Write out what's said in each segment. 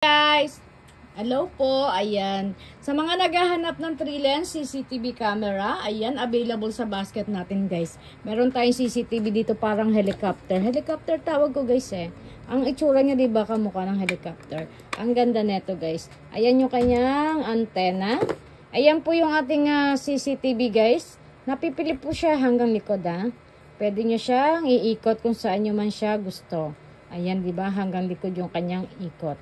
Guys, hello po, ayan. Sa mga naghahanap ng 3-lens CCTV camera, ayan, available sa basket natin guys. Meron tayong CCTV dito parang helicopter. Helicopter tawag ko guys eh. Ang itsura niya diba kamukha ng helicopter. Ang ganda neto guys. Ayan yung kanyang antena. Ayan po yung ating CCTV guys. Napipili po siya hanggang likod Pwede nyo siyang iikot kung saan nyo man siya gusto. Ayan diba hanggang likod yung kanyang ikot.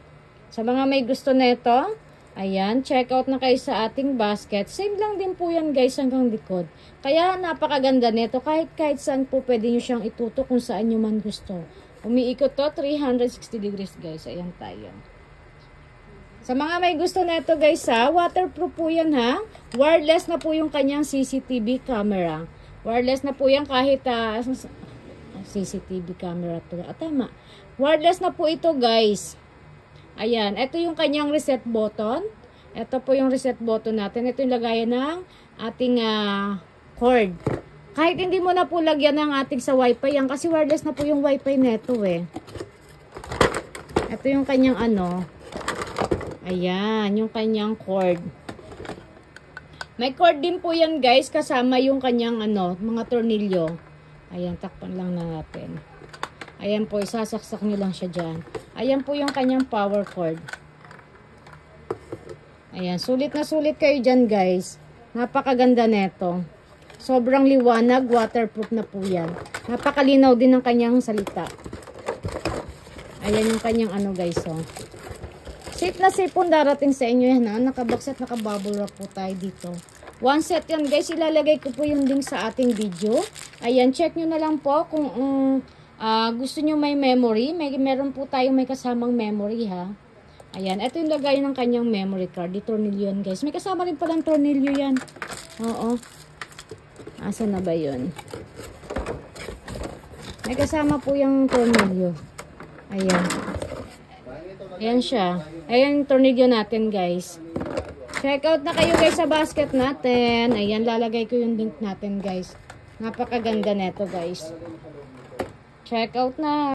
Sa mga may gusto nito, ayan, check out na kayo sa ating basket. Same lang din po yan guys hanggang likod. Kaya napakaganda nito. Kahit saan po pwede nyo siyang itutok kung saan nyo man gusto. Umiikot to 360 degrees guys. Ayan tayo. Sa mga may gusto nito guys waterproof po yan Wireless na po yung kanyang CCTV camera. Wireless na po yan kahit CCTV camera to. Tama. Wireless na po ito guys. Ayan, ito yung kanyang reset button. Ito po yung reset button natin. Ito yung lagayan ng ating cord. Kahit hindi mo na po lagyan ng ating sa wifi yan kasi wireless na po yung wifi neto eh. Ito yung kanyang ayan, yung kanyang cord. May cord din po yan guys kasama yung kanyang mga tornilyo. Ayan, takpan lang na natin. Ayan po, isasaksak nyo lang siya dyan. Ayan po yung kanyang power cord. Ayan, sulit na sulit kayo dyan guys. Napakaganda neto. Sobrang liwanag, waterproof na po yan. Napakalinaw din ng kanyang salita. Ayan yung kanyang guys Safe na safe po darating sa inyo yan Nakabox at nakabubble wrap po tayo dito. One set yan guys, ilalagay ko po yung link sa ating video. Ayan, check nyo na lang po kung gusto nyo may memory. Meron po tayo may kasamang memory Ayan, ito yung lagay ng kanyang memory card. Di tornilyo yan guys. May kasama rin palang tornilyo yan. Oo. Asan na ba yun? May kasama po yung tornilyo. Ayan. Ayan siya. Ayan yung tornilyo natin guys. Check out na kayo guys sa basket natin. Ayan, lalagay ko yung link natin guys. Napakaganda neto guys. Check out na.